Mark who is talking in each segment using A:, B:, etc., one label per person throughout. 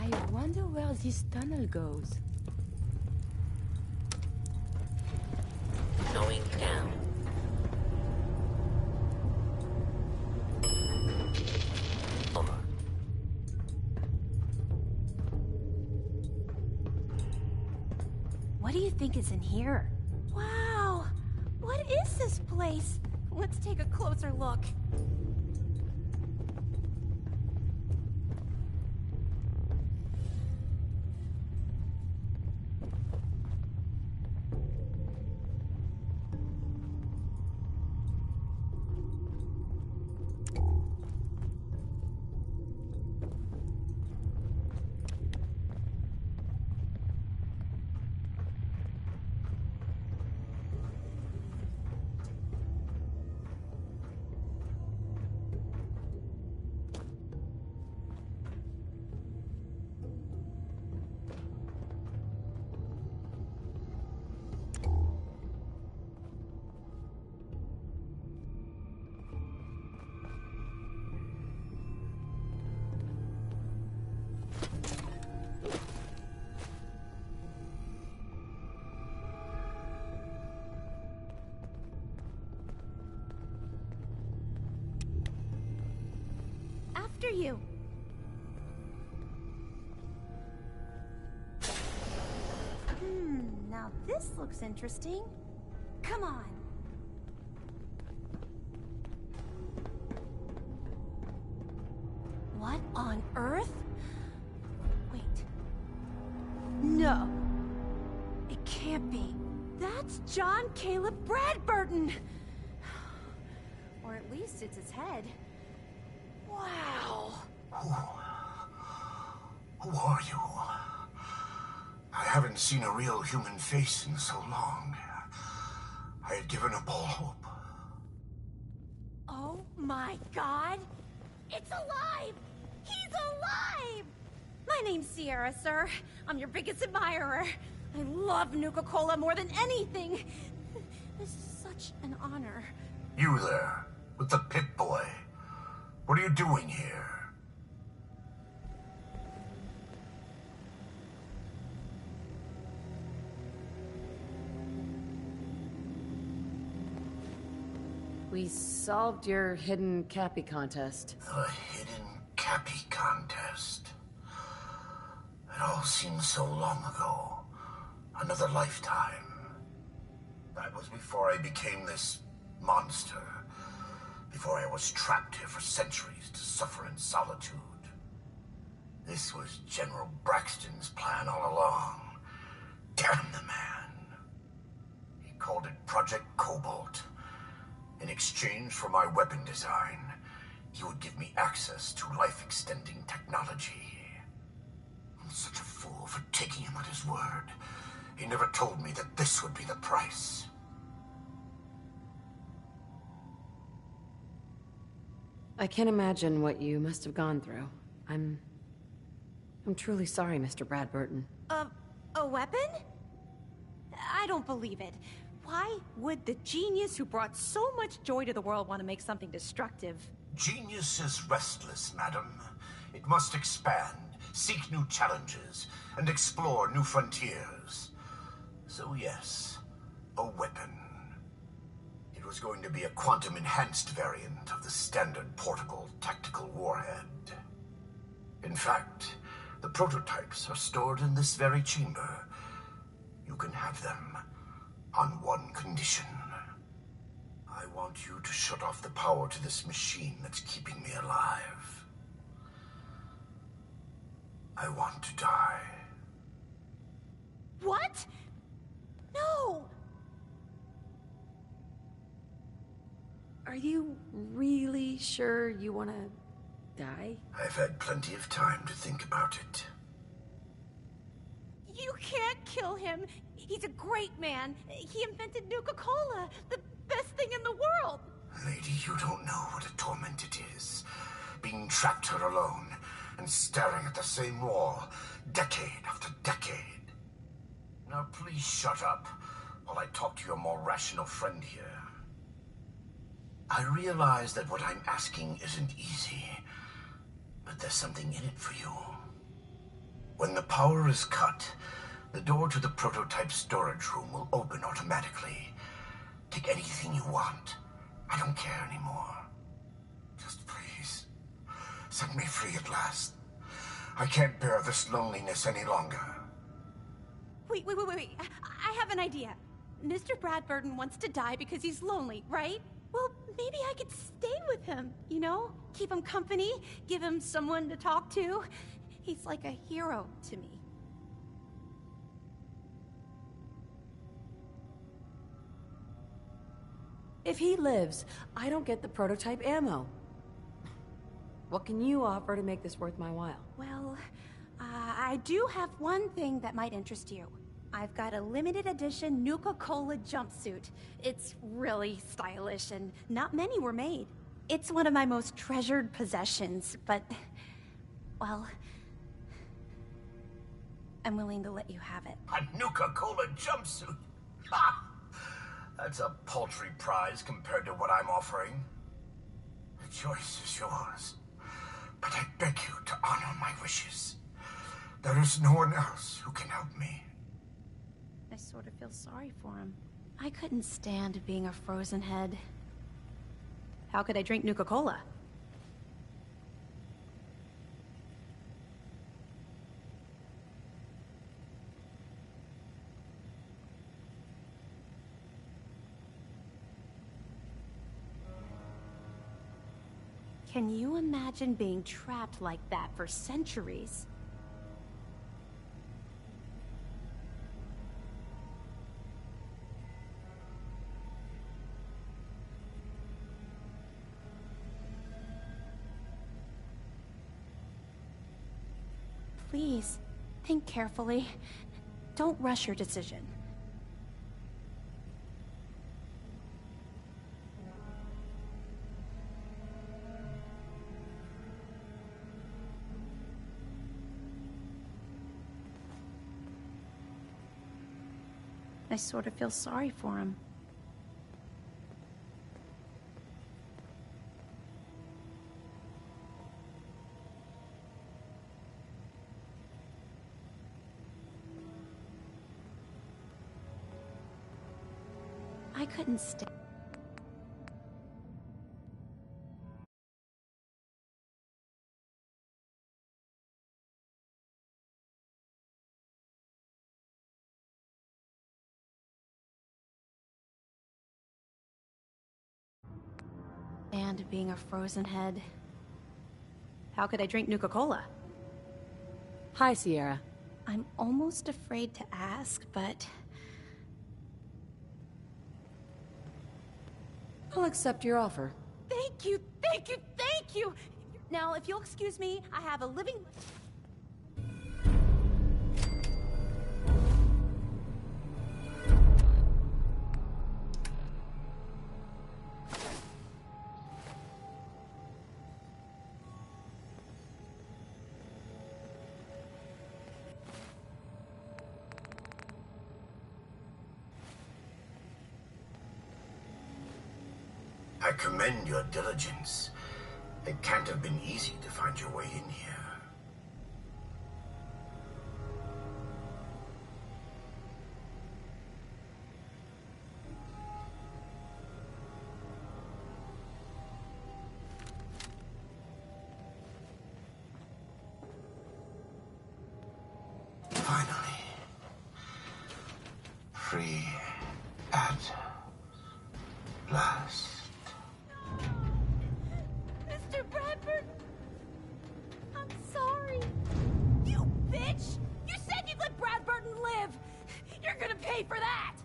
A: I wonder where this tunnel goes.
B: Going down. Over.
C: What do you think is in here? Wow! What is this place? Let's take a closer look. After you. Now this looks interesting. Come on. What on earth? Wait. No. It can't be. That's John Caleb Bradburton. Or at least it's his head. Wow.
D: Who are you? I haven't seen a real human face in so long. I had given up all hope.
C: Oh my god! It's alive! He's alive! My name's Sierra, sir. I'm your biggest admirer. I love Nuka-Cola more than anything. This is such an honor.
D: You there, with the Pip-Boy. What are you doing here?
A: We solved your hidden Cappy contest.
D: The hidden Cappy contest. It all seems so long ago. Another lifetime. That was before I became this monster. Before I was trapped here for centuries to suffer in solitude. This was General Braxton's plan all along. Damn the man. He called it Project Cobalt. In exchange for my weapon design, he would give me access to life-extending technology. I'm such a fool for taking him at his word. He never told me that this would be the price.
A: I can't imagine what you must have gone through. I'm truly sorry, Mr. Bradburton.
C: A weapon? I don't believe it. Why would the genius who brought so much joy to the world want to make something destructive?
D: Genius is restless, madam. It must expand, seek new challenges, and explore new frontiers. So yes, a weapon. It was going to be a quantum-enhanced variant of the standard portable tactical warhead. In fact, the prototypes are stored in this very chamber. You can have them on one condition. I want you to shut off the power to this machine that's keeping me alive. I want to die.
C: What? No!
A: Are you really sure you want to die?
D: I've had plenty of time to think about it.
C: You can't kill him. He's a great man. He invented Nuka-Cola, the best thing in the world.
D: Lady, you don't know what a torment it is. Being trapped here alone and staring at the same wall, decade after decade. Now please shut up while I talk to your more rational friend here. I realize that what I'm asking isn't easy, but there's something in it for you. When the power is cut, the door to the prototype storage room will open automatically. Take anything you want. I don't care anymore. Just please, set me free at last. I can't bear this loneliness any longer.
C: Wait. I have an idea. Mr. Bradburden wants to die because he's lonely, right? Well, maybe I could stay with him, you know? Keep him company, give him someone to talk to. He's like a hero to me.
A: If he lives, I don't get the prototype ammo. What can you offer to make this worth my while?
C: Well, I do have one thing that might interest you. I've got a limited edition Nuka-Cola jumpsuit. It's really stylish and not many were made. It's one of my most treasured possessions, but, well, I'm willing to let you have it.
D: A Nuka-Cola jumpsuit? Ha! That's a paltry prize compared to what I'm offering. The choice is yours. But I beg you to honor my wishes. There is no one else who can help me.
C: I sort of feel sorry for him. I couldn't stand being a frozen head. How could I drink Nuka-Cola? Can you imagine being trapped like that for centuries? Please, think carefully. Don't rush your decision. I sort of feel sorry for him. I couldn't stay. And being a frozen head. How could I drink Nuka-Cola?
A: Hi, Sierra.
C: I'm almost afraid to ask, but
A: I'll accept your offer.
C: thank you! Now, if you'll excuse me, I have a living...
D: I commend your diligence. It can't have been easy to find your way in here. Finally. Free at last.
C: Mr. Bradford! I'm sorry. You bitch! You said you'd let Bradburden live! You're gonna pay for that!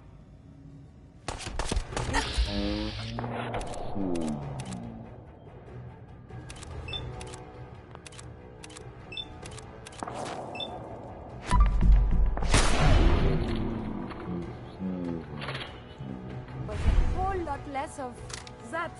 E: But a whole lot less of that.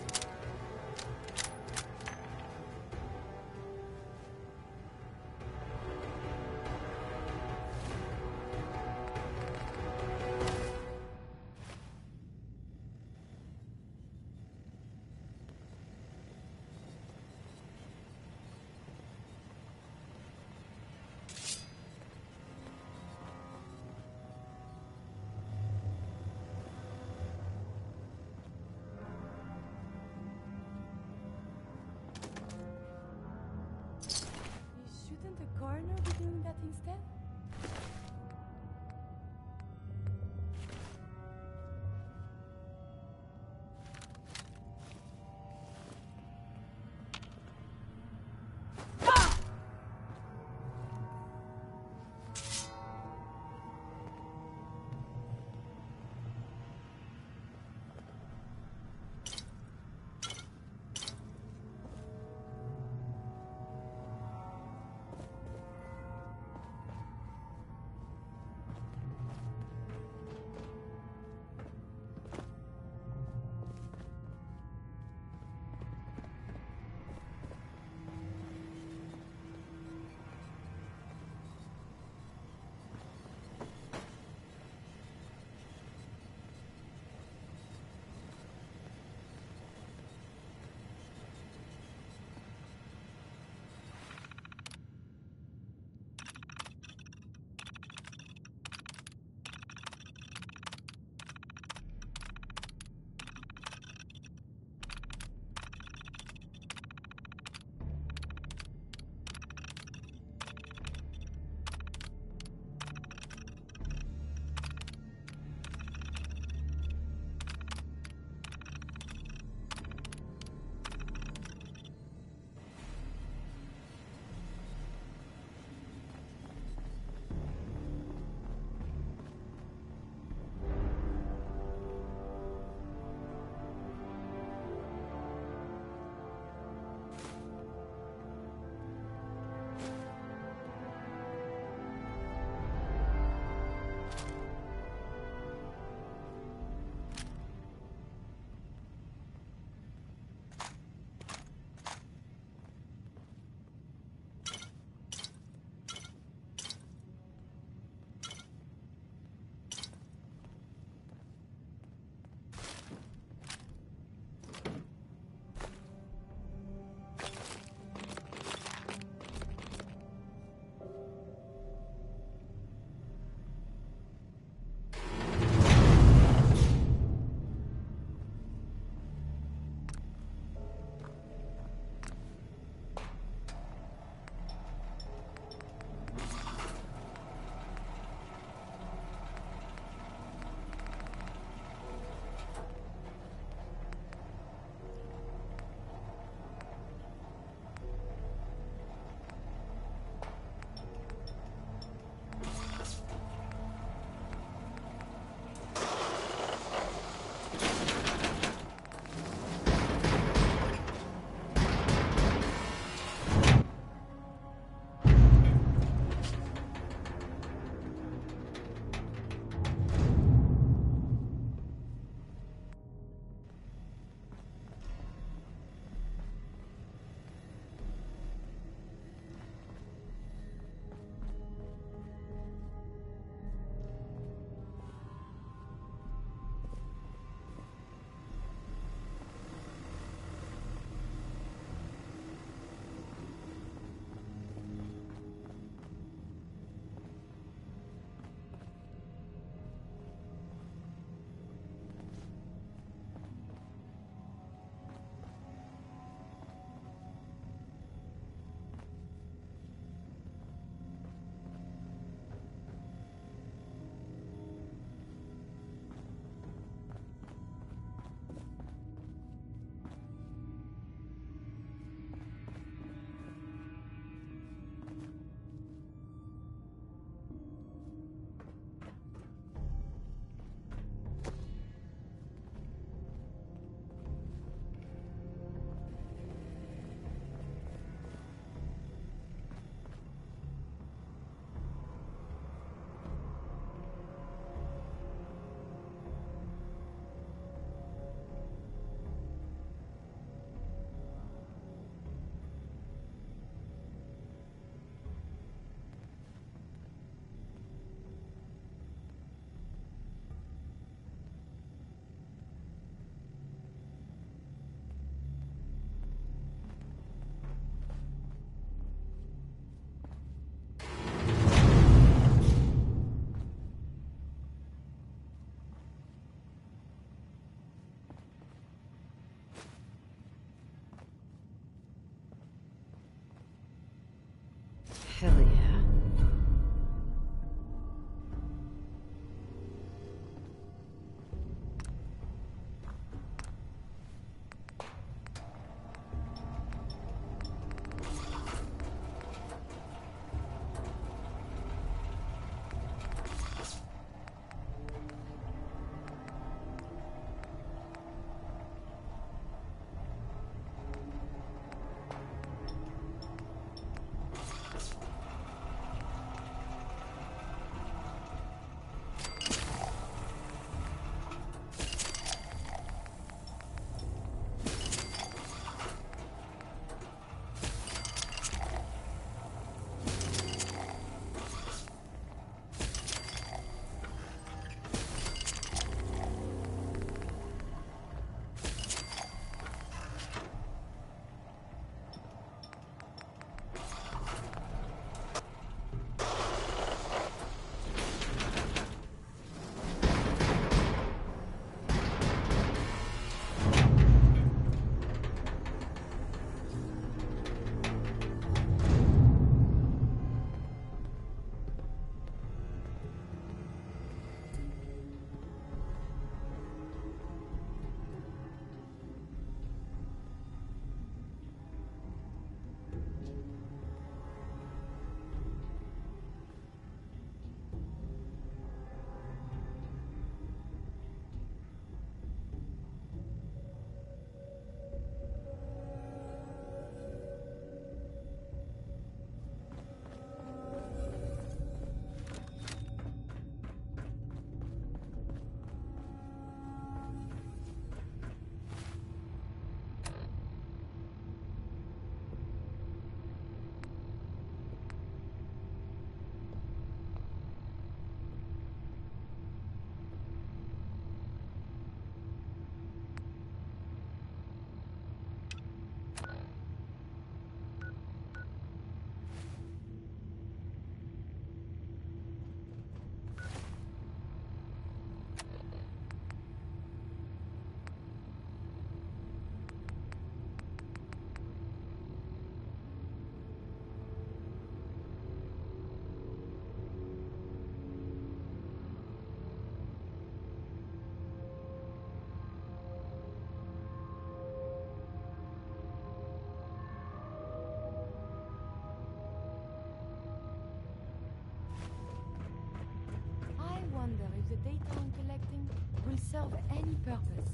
E: serve any purpose.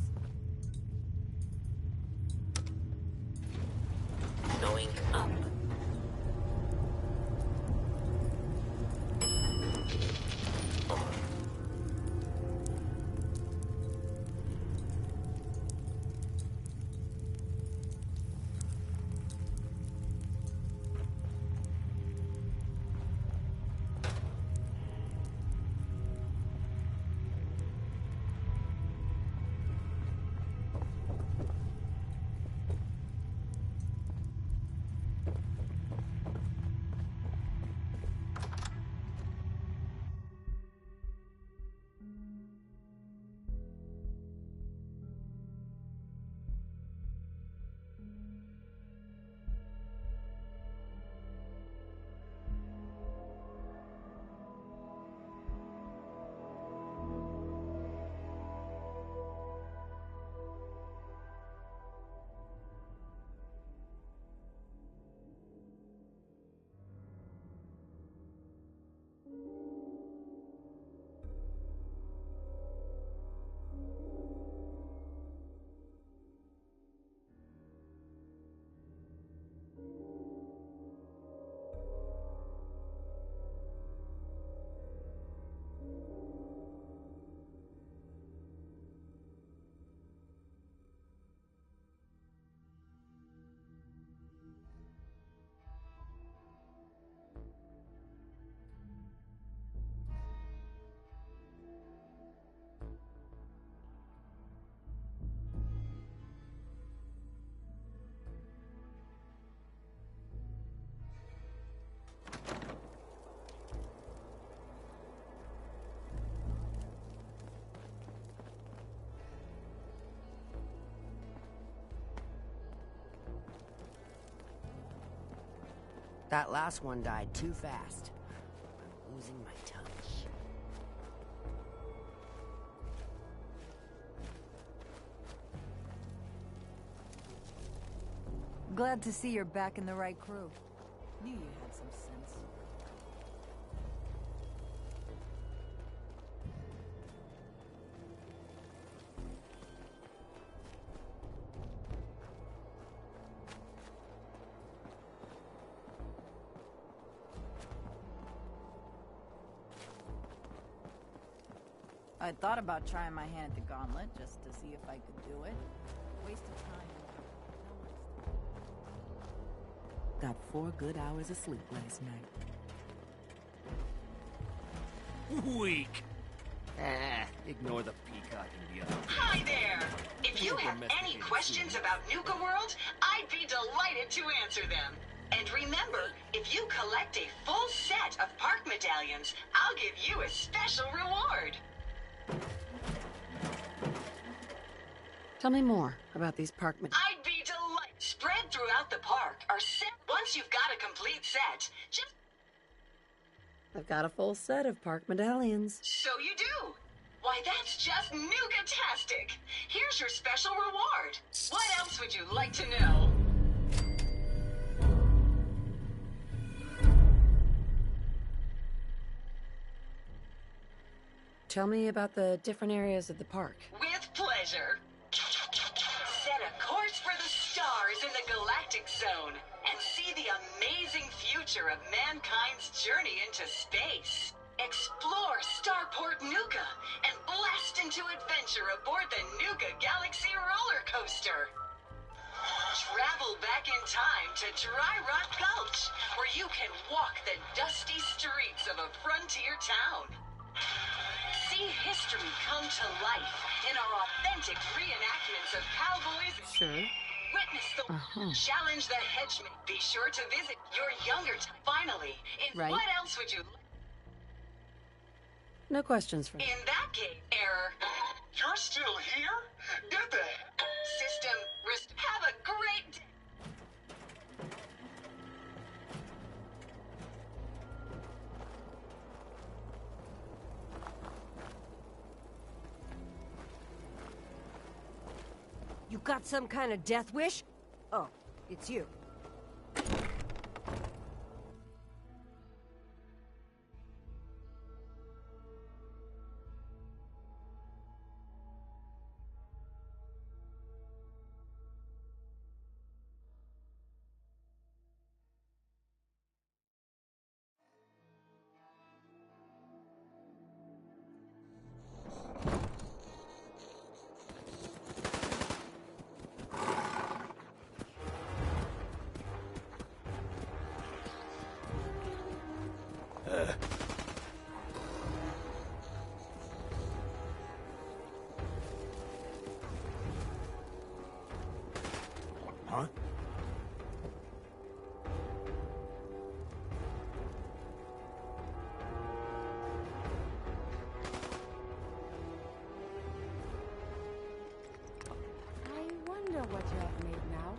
B: Going up.
F: That last one died too fast. I'm losing my touch.
G: Glad to see you're back in the right crew. Knew you had some sense. I thought about trying my hand at the gauntlet, just to see if I could do it. Waste of time.
F: Got 4 good hours of sleep last night.
B: Weak. Ignore the peacock and the other.
H: Hi there! If you have any questions about Nuka World, I'd be delighted to answer them. And remember, if you collect a full set of park medallions, I'll give you a special reward.
A: Tell me more about these park
H: I'd be delighted. Spread throughout the park are set. Once you've got a complete set, just
A: I've got a full set of park medallions.
H: so you do. Why, that's just Nuka-tastic. Here's your special reward. What else would you like to know?
A: Tell me about the different areas of the park.
H: With pleasure. Set a course for the stars in the galactic zone and see the amazing future of mankind's journey into space. Explore Starport Nuka and blast into adventure aboard the Nuka Galaxy roller coaster. Travel back in time to Dry Rock Gulch, where you can walk the dusty streets of a frontier town. See history come to life in our authentic reenactments of cowboys.
A: Sure.
H: Witness the challenge the henchmen. Be sure to visit your younger time. Finally, in
A: Right.
H: what else would you?
A: No questions for me.
H: In that case, error.
D: You're still here? Get the
H: System. Have a great day.
G: You got some kind of death wish? Oh, it's you.
B: Huh?
E: I wonder what you have made now.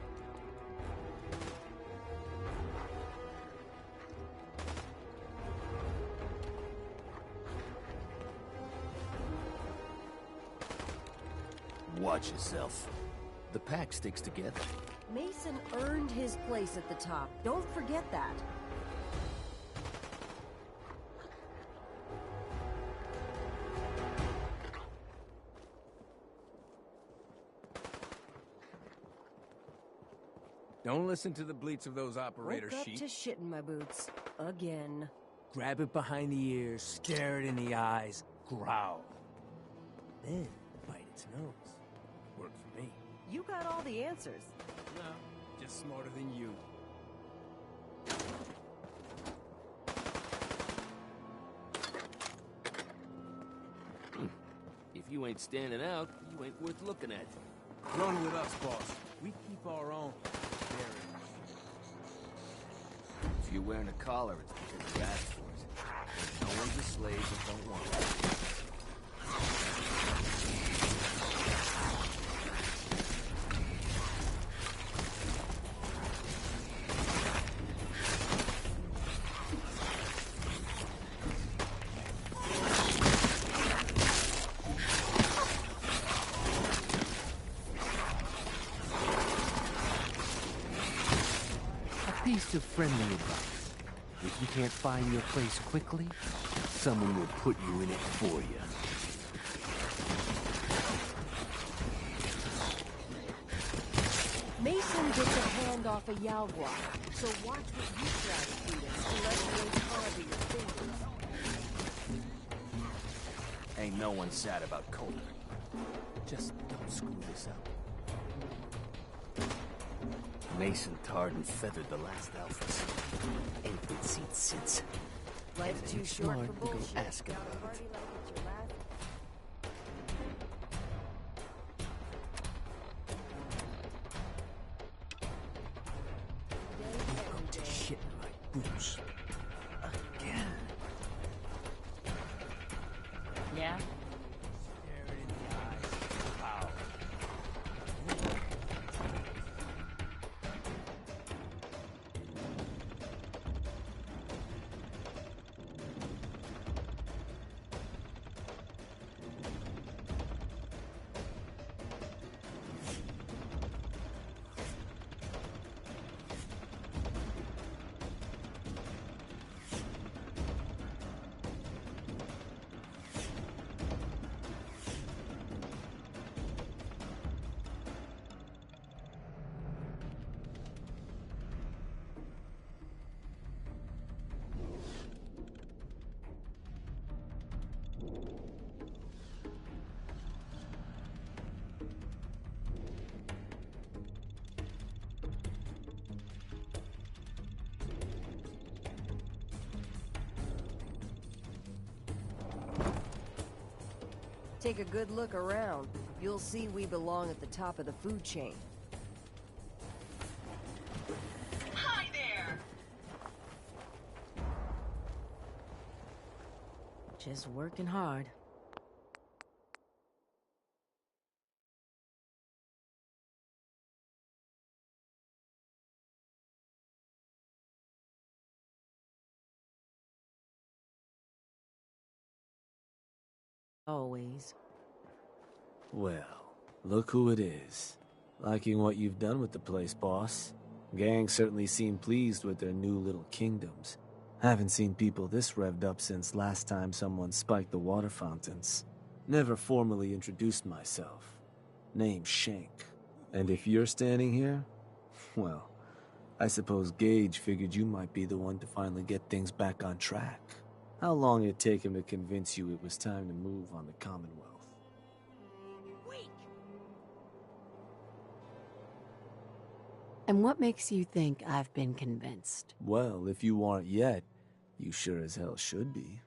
B: Watch yourself. The pack sticks together.
I: Mason earned his place at the top. Don't forget that.
J: Don't listen to the bleats of those operator
I: Woke up
J: sheep.
I: to shit in my boots. Again.
J: Grab it behind the ears, stare it in the eyes, growl. Then bite its nose. Worked for me.
I: You got all the answers.
J: No, just smarter than you.
B: If you ain't standing out, you ain't worth looking at.
J: Run with us, boss. We keep our own.
B: If you're wearing a collar, it's because you asked for it. No one's a slave that don't want it.
K: Piece of friendly advice. If you can't find your place quickly, someone will put you in it for you.
I: Mason gets a hand off a Yalgua, so watch what you try to feed us unless you ain't hard to your fingers.
B: Ain't no one sad about Cola. Just don't screw this up. Mason tarred and feathered the last alphas. Ain't been seen since.
I: Life's too short
B: smart
I: for
B: to go
I: bullshit.
B: ask him
I: Got a
B: about
I: party
B: it.
I: like it's your last.
B: Shit in my boots. Again.
G: Yeah?
J: Stare it in the eyes, growl.
I: Take a good look around. You'll see we belong at the top of the food chain.
H: Hi there!
I: Just working hard. Always.
K: Well, look who it is. Liking what you've done with the place, boss. Gang certainly seem pleased with their new little kingdoms. Haven't seen people this revved up since last time someone spiked the water fountains. Never formally introduced myself. Name's Shank. And if you're standing here, well, I suppose Gage figured you might be the one to finally get things back on track. How long did it take him to convince you it was time to move on the Commonwealth?
A: And what makes you think I've been convinced?
K: Well, if you aren't yet, You sure as hell should be.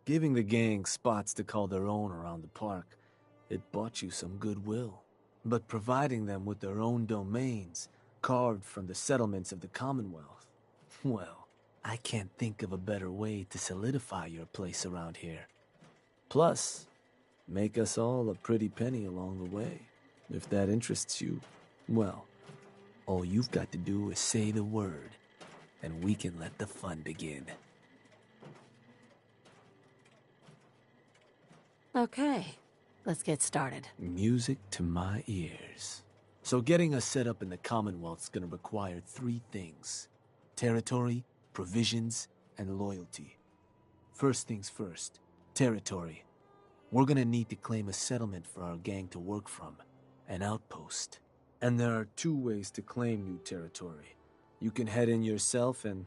K: Giving the gang spots to call their own around the park, it bought you some goodwill. But providing them with their own domains, carved from the settlements of the Commonwealth, well, I can't think of a better way to solidify your place around here. Plus, make us all a pretty penny along the way. If that interests you, well, all you've got to do is say the word, and we can let the fun begin.
A: Okay, let's get started.
K: Music to my ears. So getting us set up in the Commonwealth's gonna require 3 things: territory, provisions, and loyalty. First things first, territory. We're gonna need to claim a settlement for our gang to work from, an outpost. And there are 2 ways to claim new territory. You can head in yourself and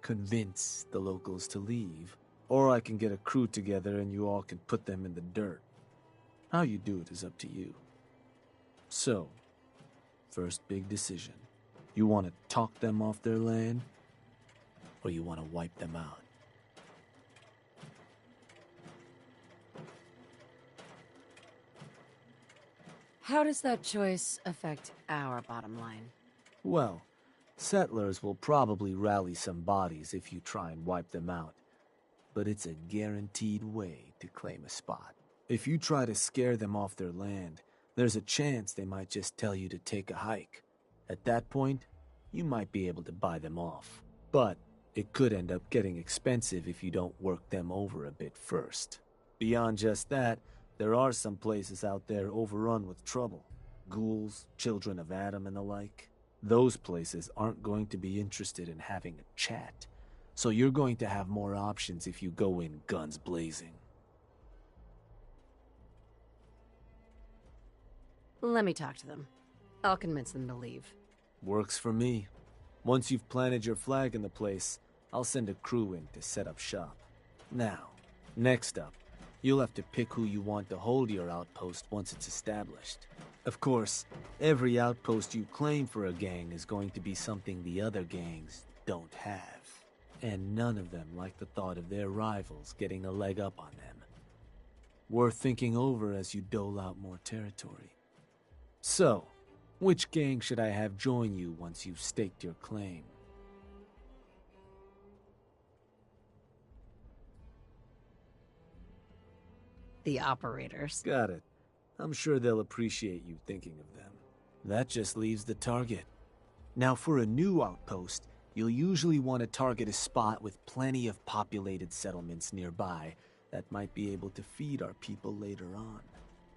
K: convince the locals to leave, or I can get a crew together and you all can put them in the dirt. How you do it is up to you. So, first big decision. You want to talk them off their land, or you want to wipe them out?
A: How does that choice affect our bottom line?
K: Well, settlers will probably rally some bodies if you try and wipe them out. But it's a guaranteed way to claim a spot. If you try to scare them off their land, there's a chance they might just tell you to take a hike. At that point, you might be able to buy them off. But it could end up getting expensive if you don't work them over a bit first. Beyond just that, there are some places out there overrun with trouble. Ghouls, children of Adam, and the like. Those places aren't going to be interested in having a chat. So you're going to have more options if you go in guns blazing.
A: Let me talk to them. I'll convince them to leave.
K: Works for me. Once you've planted your flag in the place, I'll send a crew in to set up shop. Now, next up, you'll have to pick who you want to hold your outpost once it's established. Of course, every outpost you claim for a gang is going to be something the other gangs don't have. And none of them like the thought of their rivals getting a leg up on them. Worth thinking over as you dole out more territory. So, which gang should I have join you once you've staked your claim?
A: The operators.
K: Got it. I'm sure they'll appreciate you thinking of them. That just leaves the target. Now for a new outpost, you'll usually want to target a spot with plenty of populated settlements nearby that might be able to feed our people later on.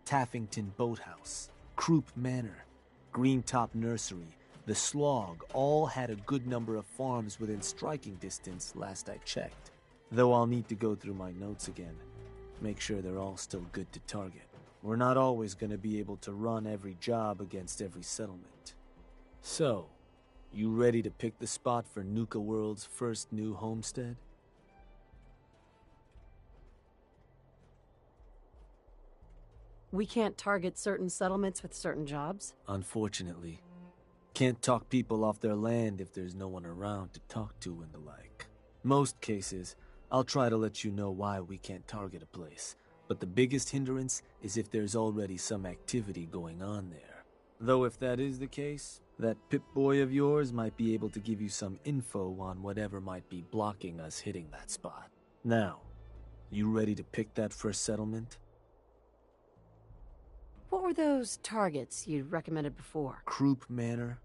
K: Taffington Boathouse, Croup Manor, Greentop Nursery, the Slog all had a good number of farms within striking distance last I checked. Though I'll need to go through my notes again. Make sure they're all still good to target. We're not always going to be able to run every job against every settlement. So, you ready to pick the spot for Nuka World's first new homestead?
A: We can't target certain settlements with certain jobs?
K: Unfortunately. Can't talk people off their land if there's no one around to talk to and the like. Most cases, I'll try to let you know why we can't target a place, but the biggest hindrance is if there's already some activity going on there. Though if that is the case, that Pip-Boy of yours might be able to give you some info on whatever might be blocking us hitting that spot. Now, you ready to pick that first settlement?
A: What were those targets you recommended before?
K: Croup Manor,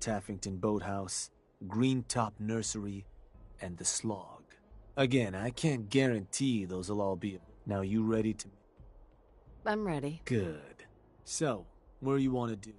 K: Taffington Boathouse, Greentop Nursery, and the Slog. Again, I can't guarantee those will all be... Now you ready to...
A: I'm ready.
K: Good. So, where you want to do?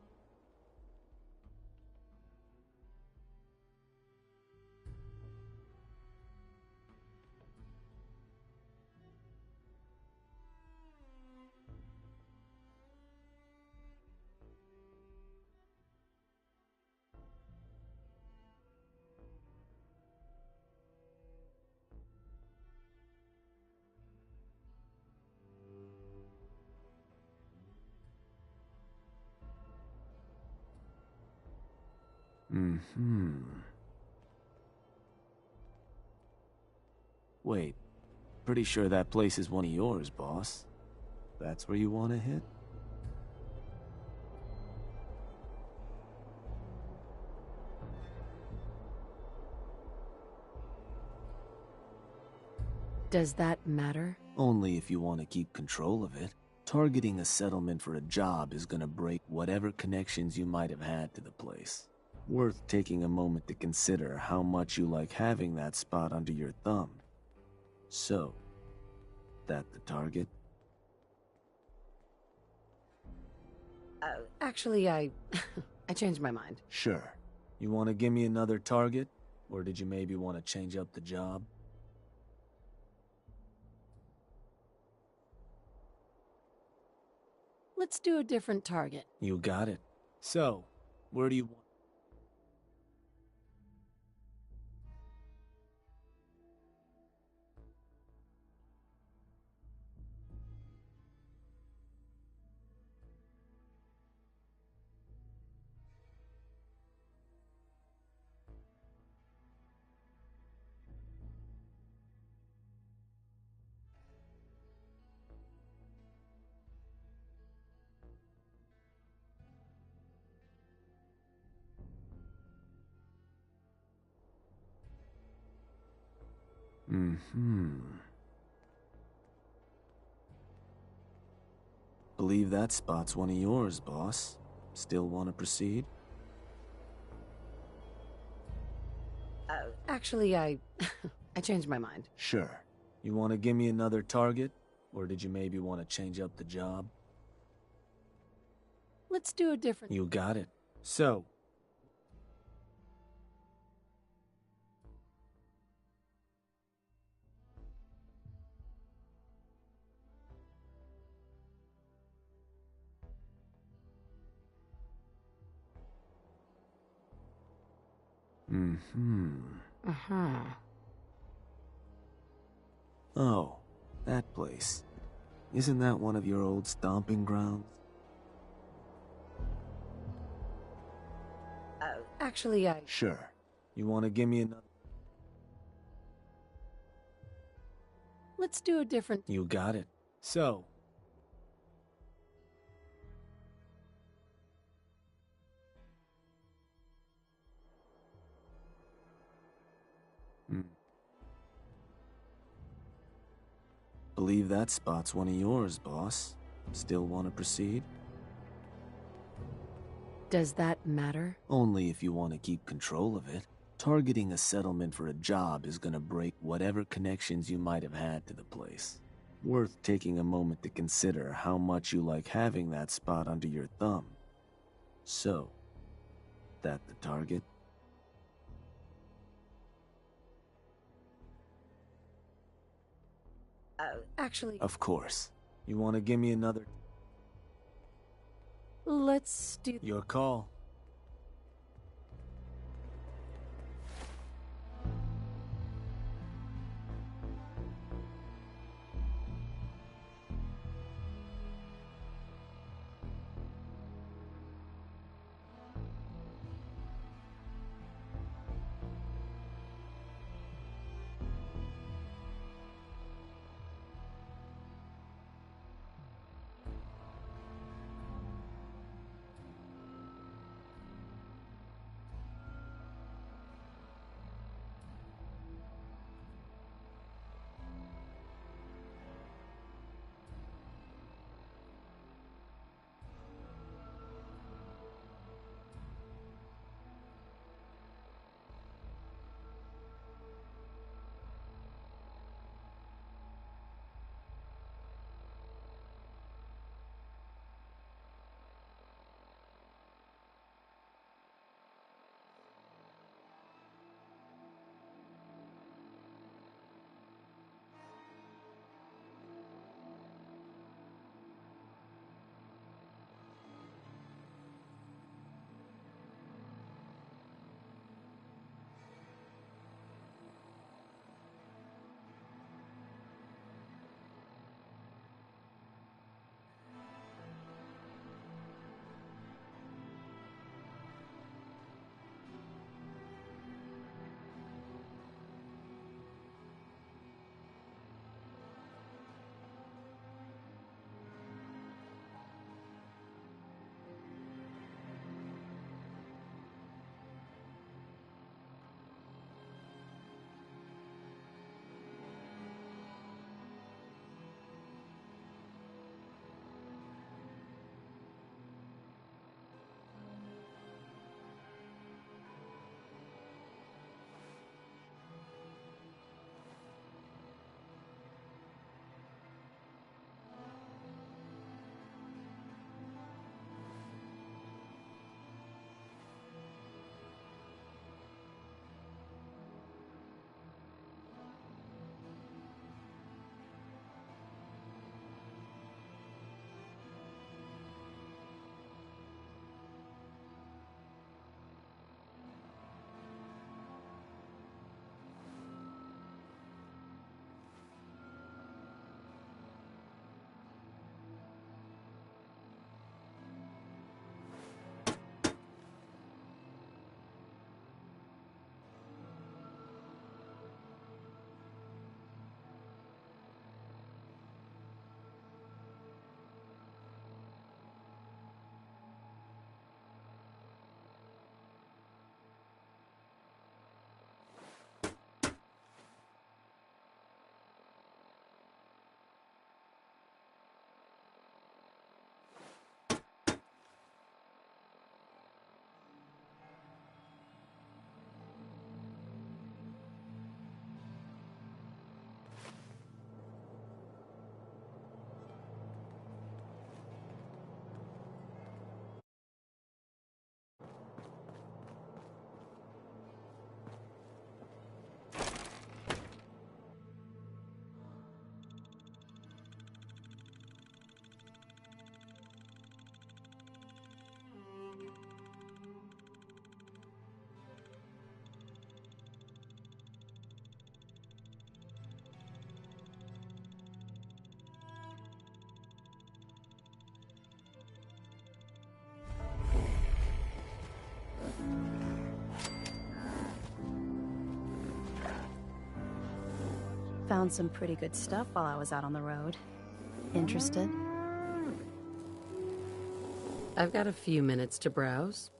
K: Wait, pretty sure that place is one of yours, boss. That's where you want to hit?
A: Does that matter?
K: Only if you want to keep control of it. Targeting a settlement for a job is gonna break whatever connections you might have had to the place. Worth taking a moment to consider how much you like having that spot under your thumb. So, that the target?
A: Actually, I changed my mind.
K: Sure. You want to give me another target? Or did you maybe want to change up the job?
A: Let's do a different target.
K: You got it. So, where do you want? Believe that spot's one of yours, boss. Still want to proceed?
A: Actually, I changed my mind.
K: Sure. You want to give me another target? Or did you maybe want to change up the job?
A: Let's do a different...
K: You got it. So, Oh, that place. Isn't that one of your old stomping grounds?
A: Actually, I...
K: Sure. You want to give me another...
A: Let's do a different...
K: You got it. So... Believe that spot's one of yours, boss. Still want to proceed?
A: Does that matter?
K: Only if you want to keep control of it. Targeting a settlement for a job is gonna break whatever connections you might have had to the place. Worth taking a moment to consider how much you like having that spot under your thumb. So, that the target?
A: Actually...
K: Of course. You want to give me another...
A: Let's do...
K: Your call.
L: Found some pretty good stuff while I was out on the road. Interested?
A: I've got a few minutes to browse.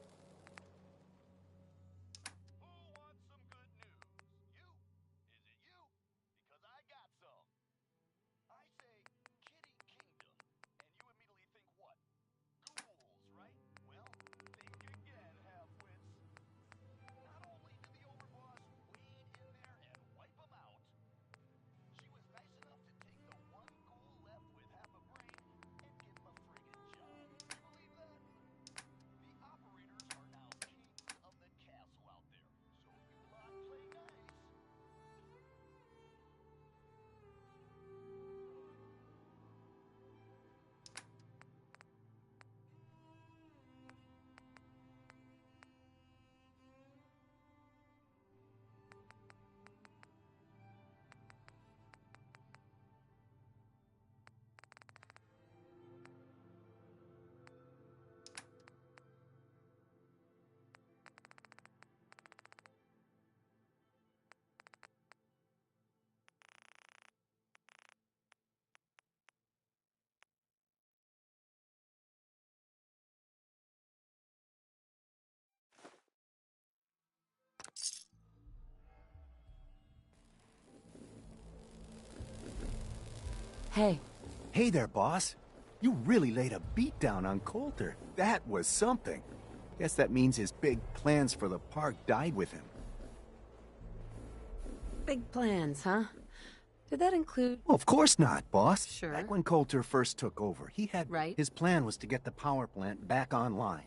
A: Hey.
M: Hey there, boss. You really laid a beat down on Coulter. That was something. Guess that means his big plans for the park died with him.
A: Big plans, huh? Did that include...
M: Well, of course not, boss.
A: Sure.
M: Back when Coulter first took over, he had...
A: Right.
M: His plan was to get the power plant back online.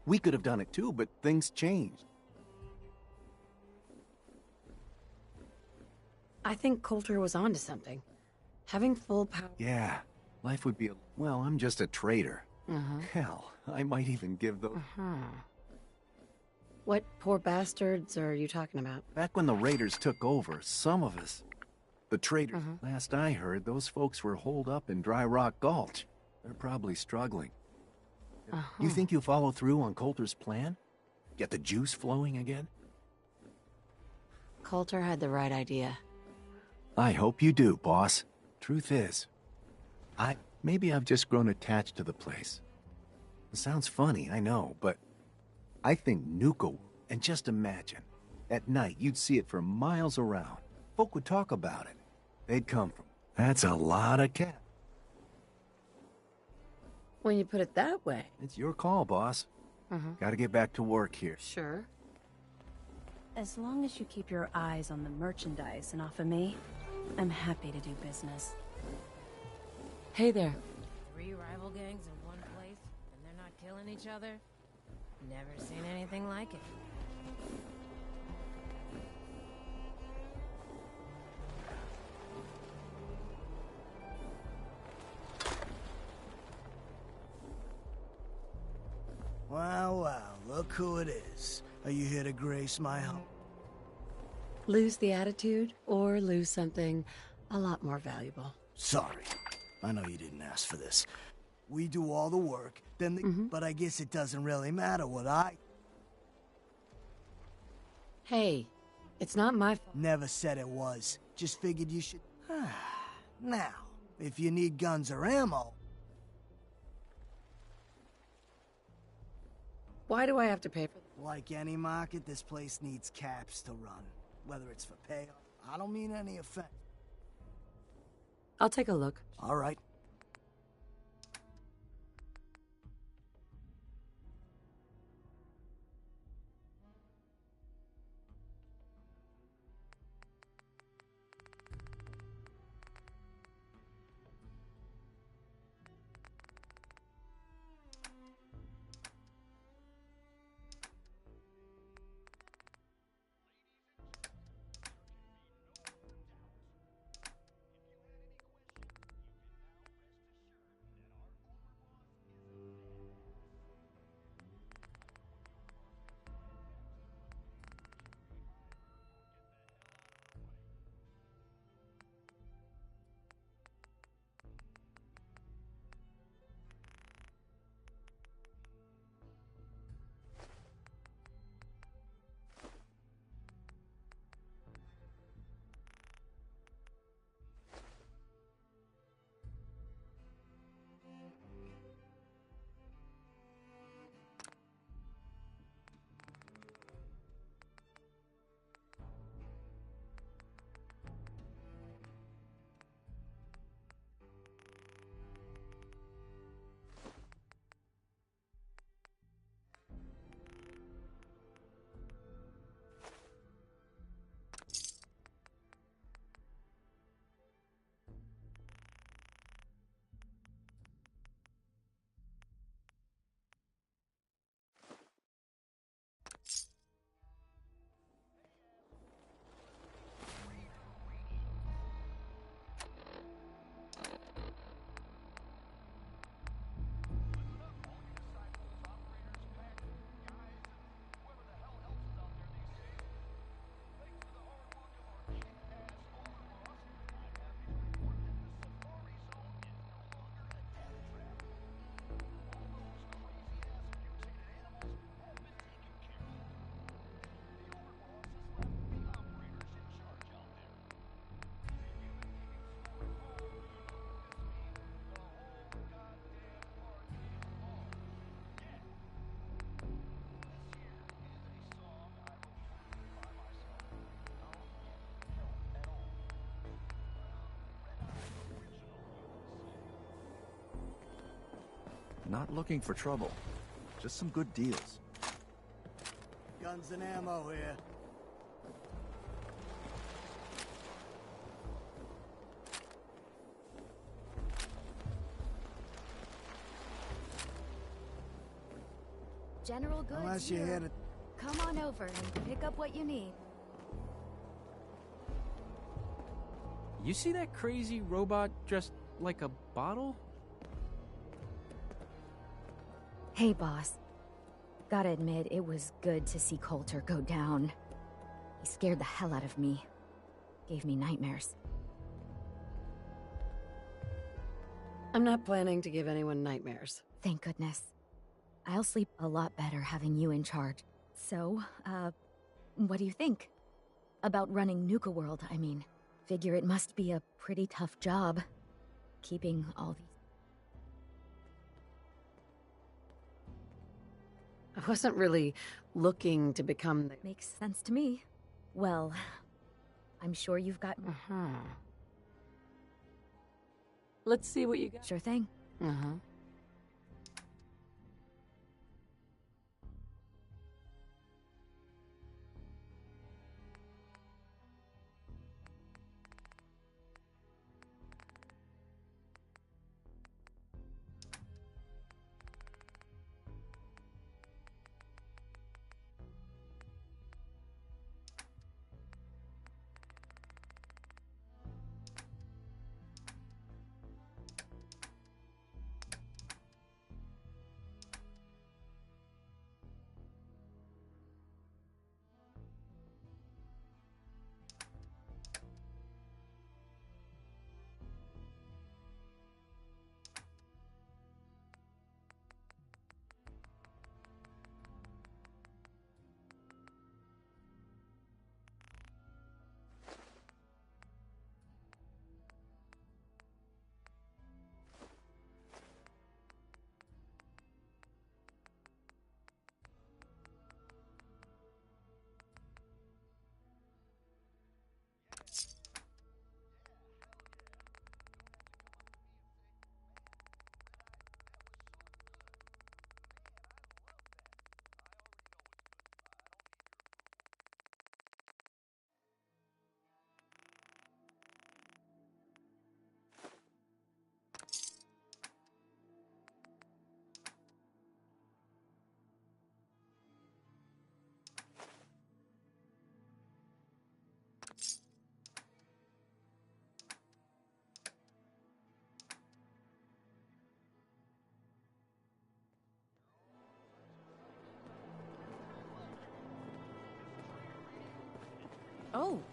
M: We could have done it too, but things changed.
A: I think Coulter was onto something. Having full power...
M: Yeah, life would be... Well, I'm just a trader. Hell, I might even give those...
A: What poor bastards are you talking about?
M: Back when the Raiders took over, some of us... The traders, last I heard, those folks were holed up in Dry Rock Gulch. They're probably struggling. You think you'll follow through on Coulter's plan? Get the juice flowing again?
A: Coulter had the right idea.
M: I hope you do, boss. Truth is, maybe I've just grown attached to the place. It sounds funny, I know, but I think Nuka, and just imagine, at night you'd see it for miles around. Folk would talk about it. They'd come from... That's a lot of cat.
A: When you put it that way.
M: It's your call, boss. Gotta get back to work here.
A: Sure.
L: As long as you keep your eyes on the merchandise and off of me, I'm happy to do business.
A: Hey there.
I: 3 rival gangs in one place, and they're not killing each other? Never seen anything like it.
N: Wow, wow, look who it is. Are you here to grace my home?
A: Lose the attitude, or lose something a lot more valuable.
N: Sorry. I know you didn't ask for this. We do all the work, then the... But I guess it doesn't really matter what I...
A: Hey, it's not my fault.
N: Never said it was. Just figured you should... Now, if you need guns or ammo...
A: Why do I have to pay for them?
N: Like any market, this place needs caps to run. Whether it's for payoff, I don't mean any offense.
A: I'll take a look.
N: All right.
O: Not looking for trouble. Just some good deals.
N: Guns and ammo here.
P: General goods
N: Unless you're here to...
P: Come on over and pick up what you need.
Q: You see that crazy robot dressed like a bottle?
P: Hey, boss. Gotta admit, it was good to see Coulter go down. He scared the hell out of me. Gave me nightmares.
A: I'm not planning to give anyone nightmares.
P: Thank goodness. I'll sleep a lot better having you in charge. So, what do you think? About running Nuka World, I mean. Figure it must be a pretty tough job. Keeping all these...
A: I wasn't really looking to become the...
P: Makes sense to me. Well, I'm sure you've got...
A: Let's see what you got.
P: Sure thing.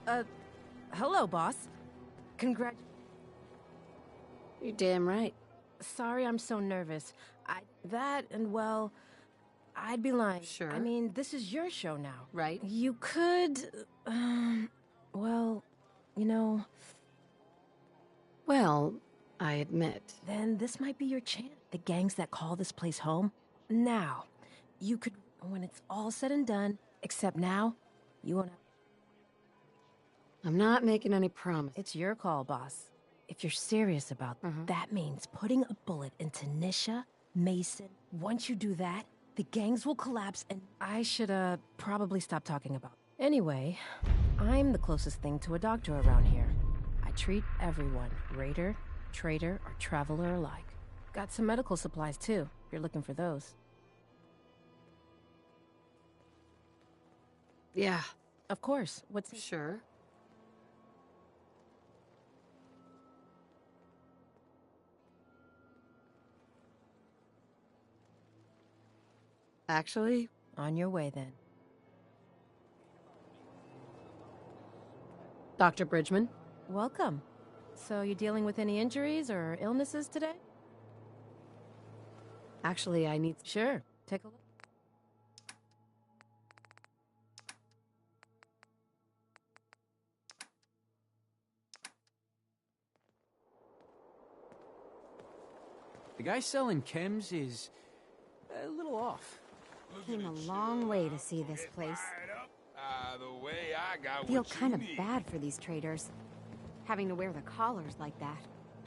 I: Oh, hello, boss.
A: You're damn right.
I: Sorry I'm so nervous. Well, I'd be lying.
A: Sure.
I: I mean, this is your show now.
A: Right.
I: You could, well, you know...
A: Well, I admit.
I: Then this might be your chance. The gangs that call this place home. Now, you could, when it's all said and done, except now, you wanna...
A: I'm not making any promises.
I: It's your call, boss. If you're serious about that means putting a bullet into Nisha, Mason. Once you do that, the gangs will collapse and... I should, probably stop talking about it. Anyway, I'm the closest thing to a doctor around here. I treat everyone, raider, trader, or traveler alike. Got some medical supplies, too, if you're looking for those.
A: Yeah.
I: Of course. What's...
A: Sure. Actually?
I: On your way, then.
A: Dr. Bridgman?
I: Welcome. So, you dealing with any injuries or illnesses today?
A: Actually, I need...
I: Sure. Take a look.
Q: The guy selling chems is a little off.
R: Came a long way to see this place. Feel kind of bad for these traders, having to wear the collars like that.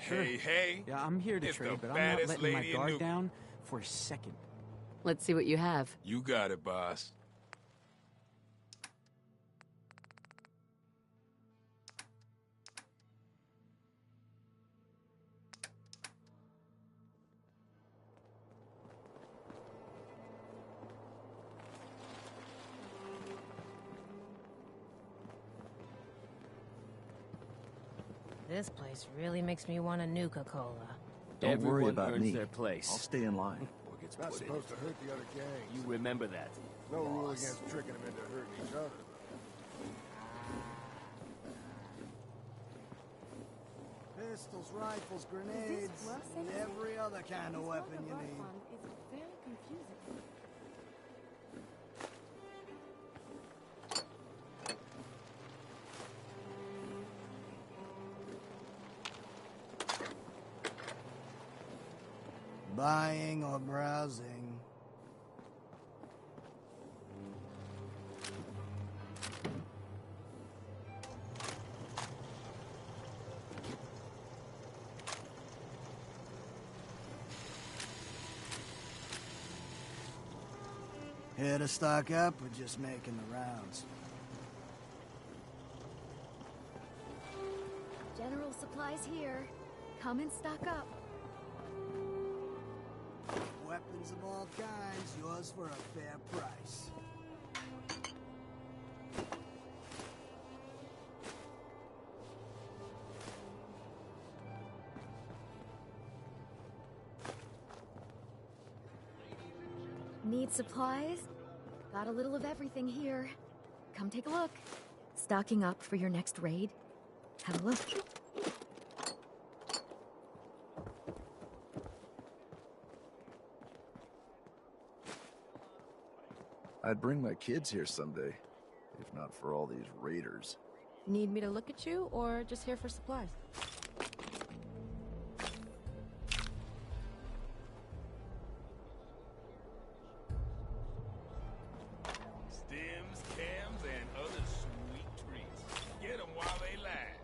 Q: Sure. Hey, yeah, I'm here to trade, but I'm not letting my guard down for a second.
A: Let's see what you have.
S: You got it, boss.
I: This place really makes me want a Nuka-Cola.
O: Don't worry
B: Everyone
O: about
B: earns
O: me.
B: their place.
O: I'll stay in line.
T: Not supposed to hurt the other gangs.
B: You remember that.
T: No rule
B: boss.
T: against tricking them into hurting each other.
N: Pistols, rifles, grenades, and every other kind of weapon you need.
E: It's very confusing.
N: Buying or browsing. Here to stock up or just making the rounds?
P: General supplies here. Come and stock up.
N: Weapons of all kinds, yours for a fair price.
P: Need supplies? Got a little of everything here. Come take a look. Stocking up for your next raid? Have a look.
O: I'd bring my kids here someday, if not for all these raiders.
I: Need me to look at you, or just here for supplies?
S: Stems, cams, and other sweet treats. Get them while they last.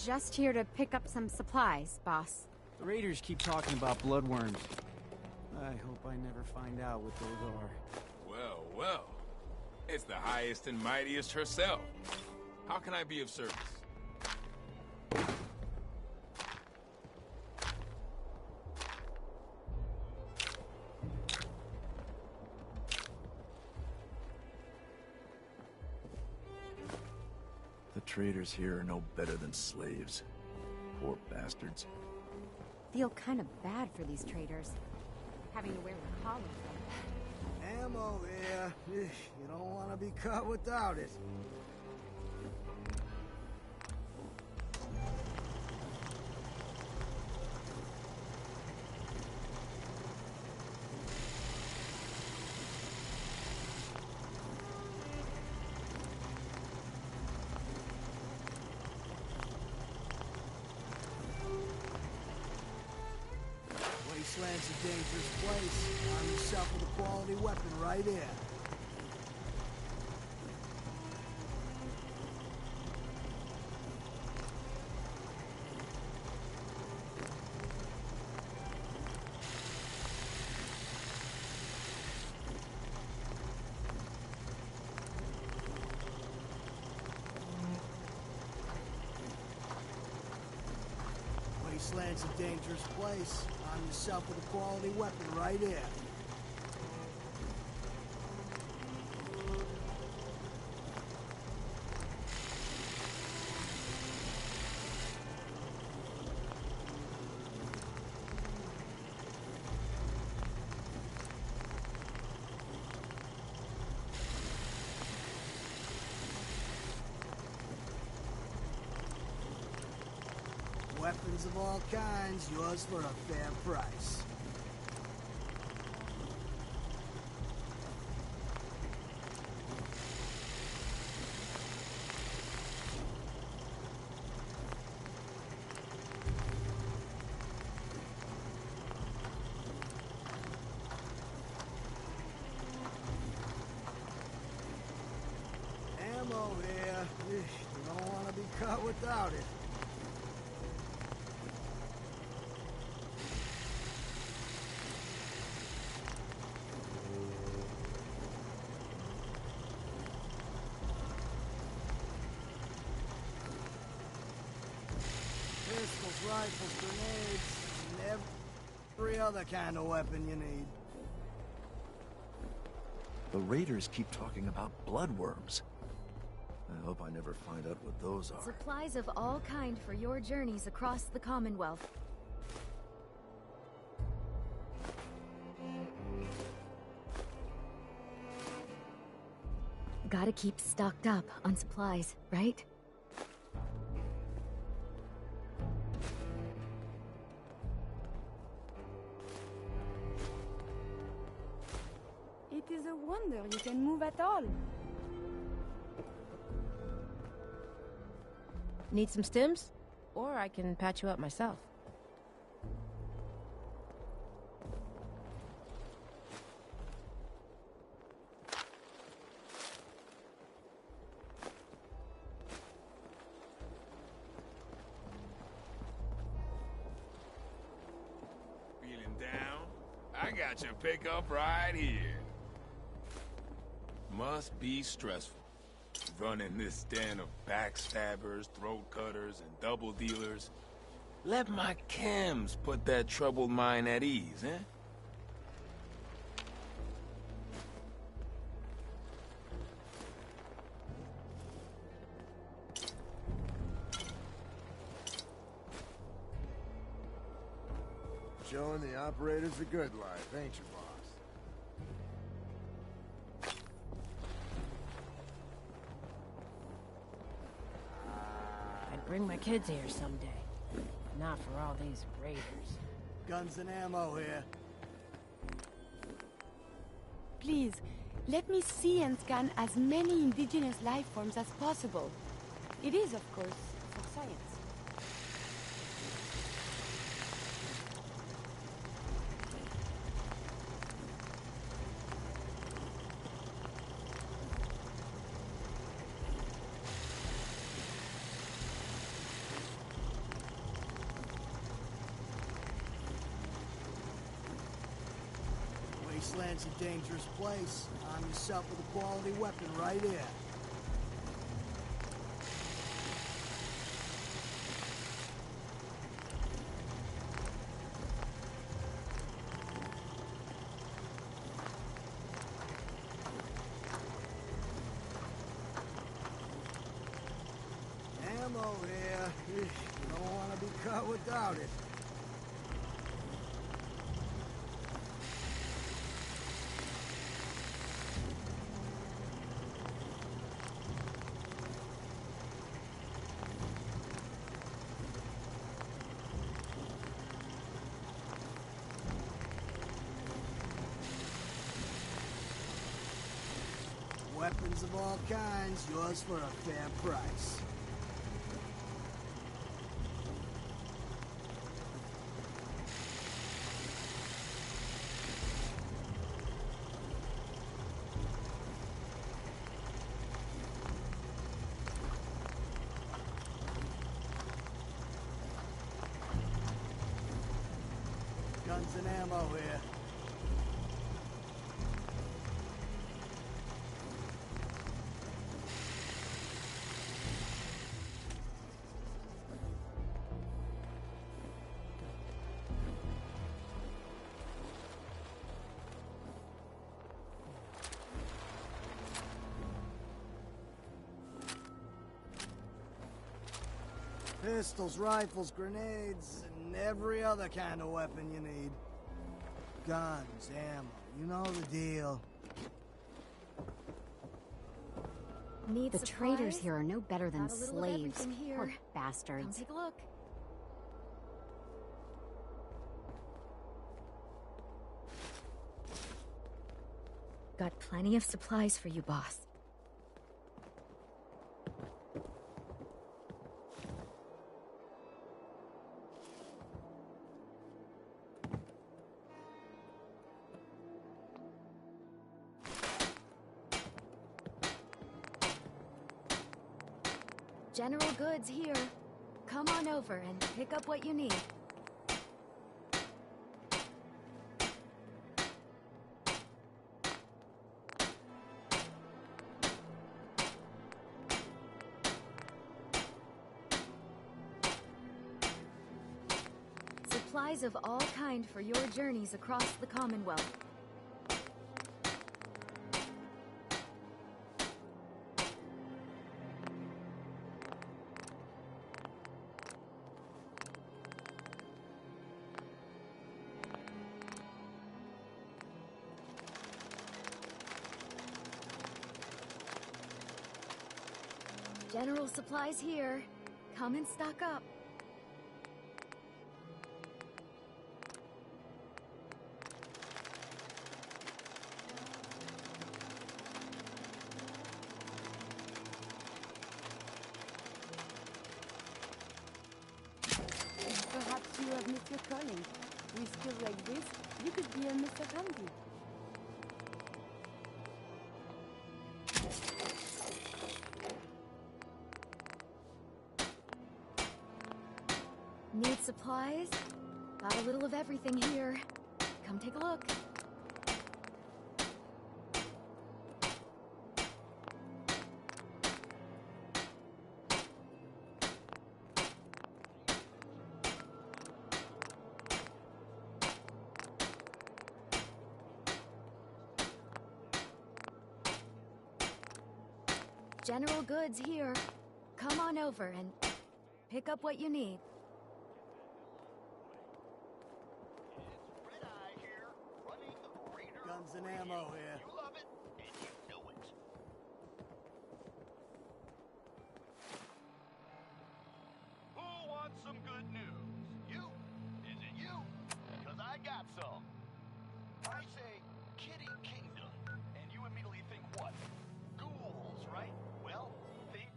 R: Just here to pick up some supplies, boss.
Q: The raiders keep talking about bloodworms. I hope I never find out what those are.
S: Well, well. It's the highest and mightiest herself. How can I be of service?
O: The traders here are no better than slaves. Poor bastards.
R: Feel kind of bad for these traders. Having to wear the collar.
N: Ammo here. You don't want to be caught without it. Wasteland's a dangerous place. Arm yourself with a quality weapon right here. Wasteland's a dangerous place. Arm yourself with a quality weapon right here. Weapons of all kinds, yours for a fair price. ammo here. You don't want to be caught without it. Pistols, rifles, grenades, and every other kind of weapon you need.
O: The raiders keep talking about bloodworms. I hope I never find out what those are.
P: Supplies of all kind for your journeys across the Commonwealth. Gotta keep stocked up on supplies, right?
E: It is a wonder you can move at all.
I: Need some stims? Or I can patch you up myself.
S: Feeling down? I got your pickup right here. Must be stressful. Running this den of backstabbers, throat cutters, and double dealers. Let my chems put that troubled mind at ease, eh?
T: Showing the operators the good life, ain't you, boss?
I: I'd bring my kids here someday. Not for all these raiders.
N: Guns and ammo here.
E: Please, let me see and scan as many indigenous life forms as possible. It is, of course, for science.
N: Wasteland's a dangerous place. Arm yourself with a quality weapon right here. Ammo here. You don't want to be caught without it. Weapons of all kinds, yours for a fair price. Guns and ammo here. Pistols, rifles, grenades, and every other kind of weapon you need. Guns, ammo, you know the deal.
R: Need the
P: supplies?
R: traders here are no better than
P: Got a little of
R: slaves.
P: everything here.
R: Poor
P: Come
R: bastards.
P: take a look. Got plenty of supplies for you, boss. General goods here. Come on over and pick up what you need. Supplies of all kind for your journeys across the Commonwealth. General supplies here. Come and stock up.
E: Perhaps you have missed your calling. With skills like this, you could be a Mr. Handy.
P: Need supplies? Got a little of everything here. Come take a look. General goods here. Come on over and pick up what you need.
N: Guns and ammo here.
U: You love it, and you know it. Who wants some good news? You? Is it you? Because I got some. I say Kitty Kingdom, and you immediately think what? Ghouls, right? Well, think...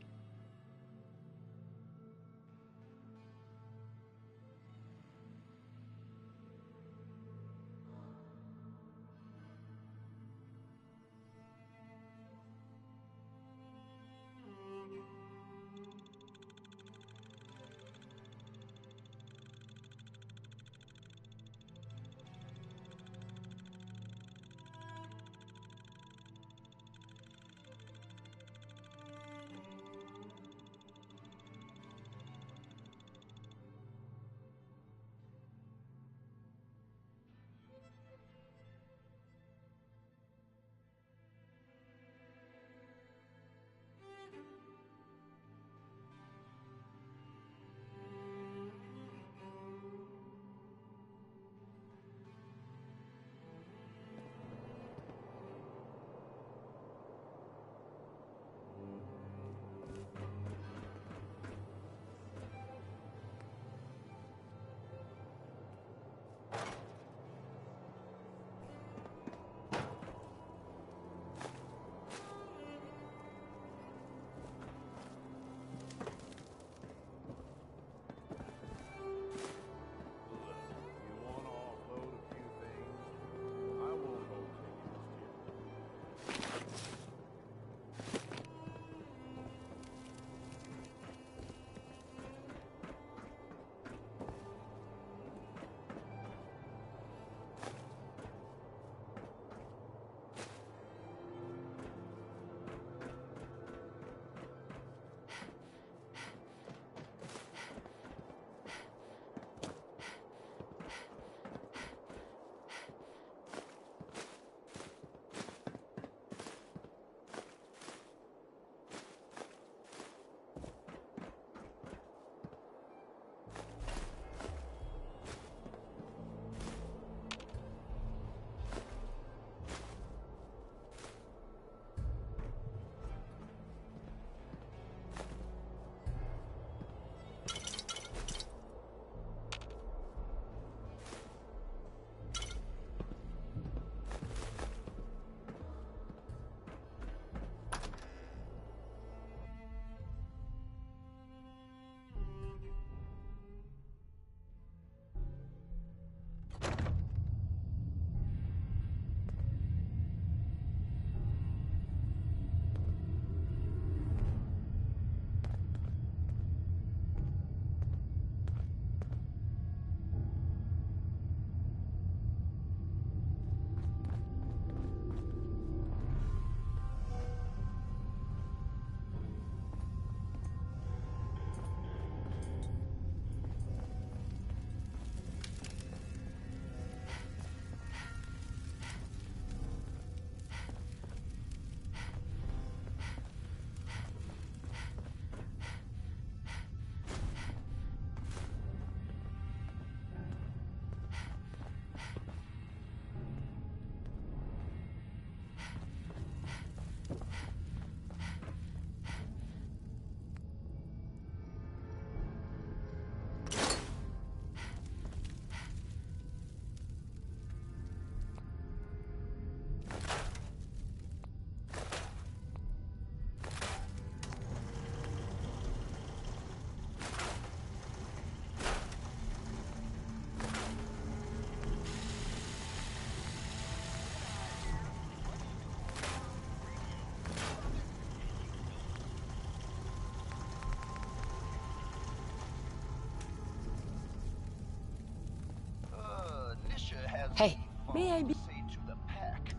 E: May I be...
U: Say to the pack,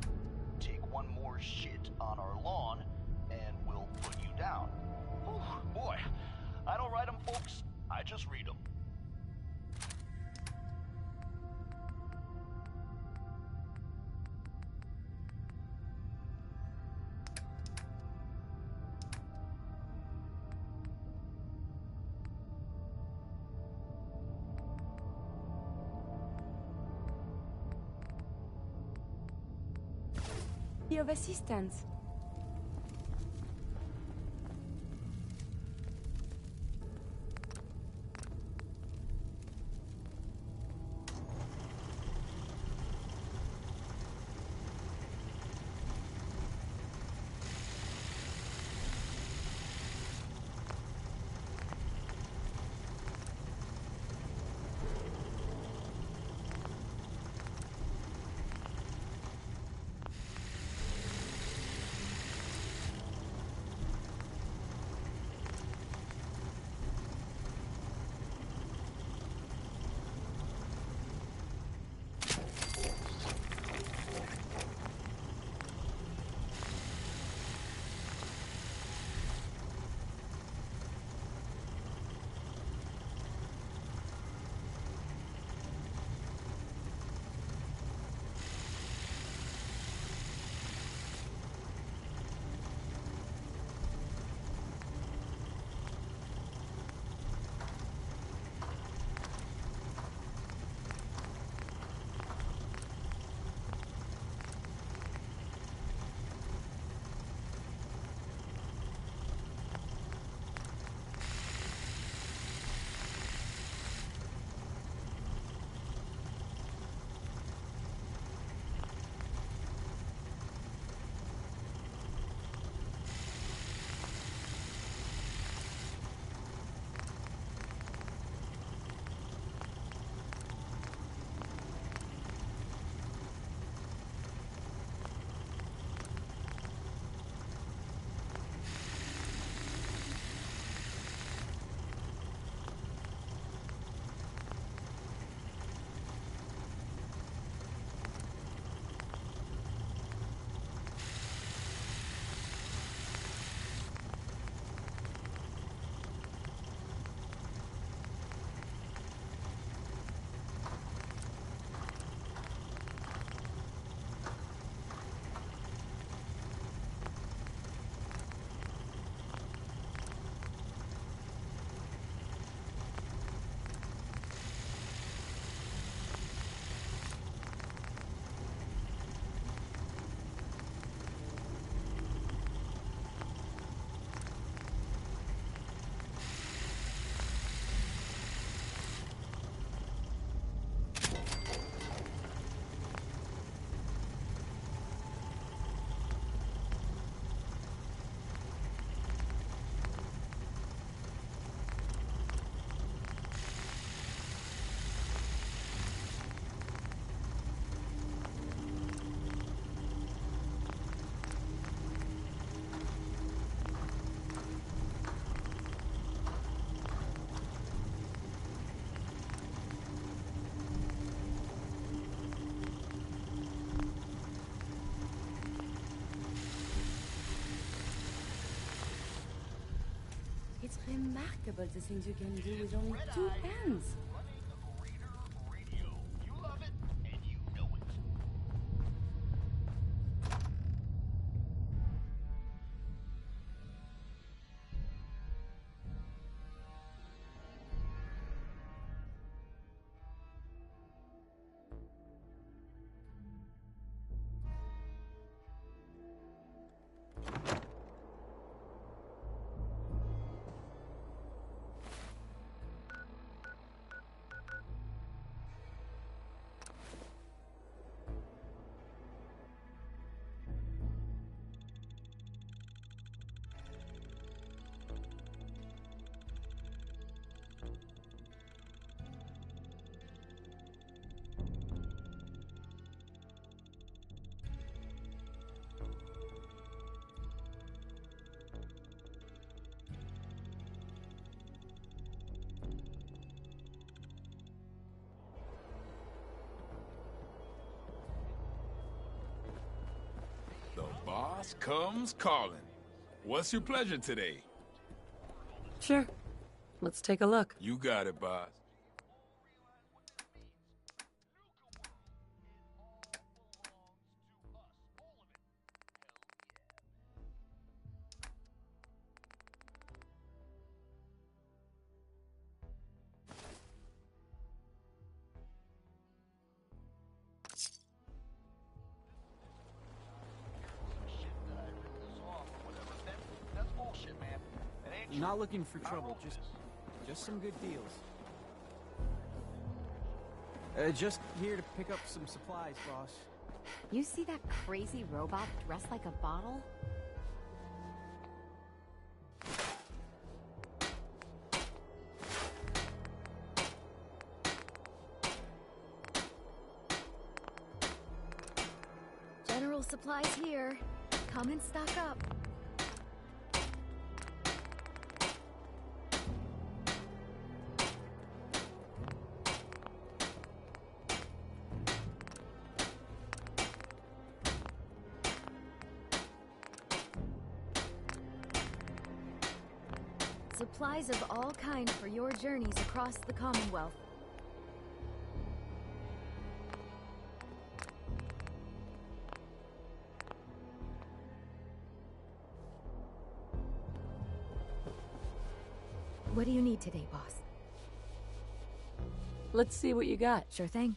U: take one more shit on our lawn, and we'll put you down. Whew, boy, I don't write them, folks. I just read them.
E: of assistance. It's remarkable the things you can do with only 2 hands.
S: boss comes calling. What's your pleasure today?
A: Sure. Let's take a look.
S: You got it, boss.
Q: Not looking for trouble, just some good deals. Just here to pick up some supplies, boss.
R: You see that crazy robot dressed like a bottle?
P: General supplies here. Come and stock up. Supplies of all kinds for your journeys across the Commonwealth. What do you need today, boss?
A: Let's see what you got.
P: Sure thing.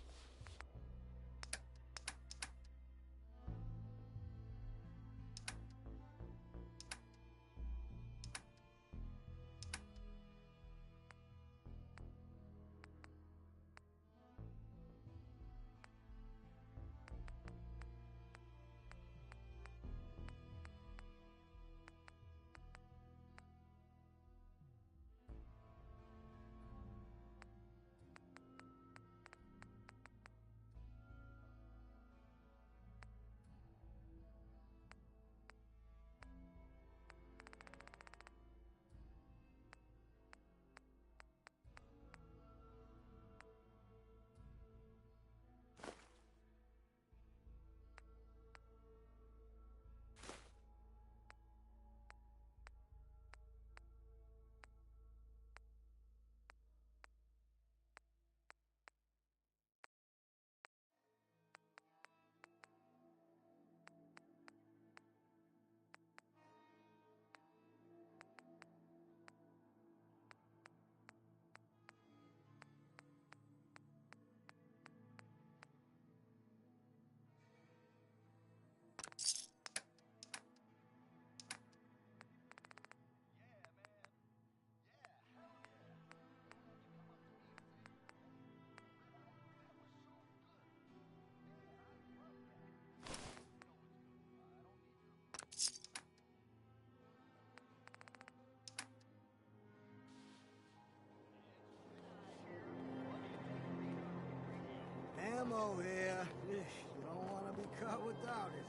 N: Ammo here. You don't want to be caught without it.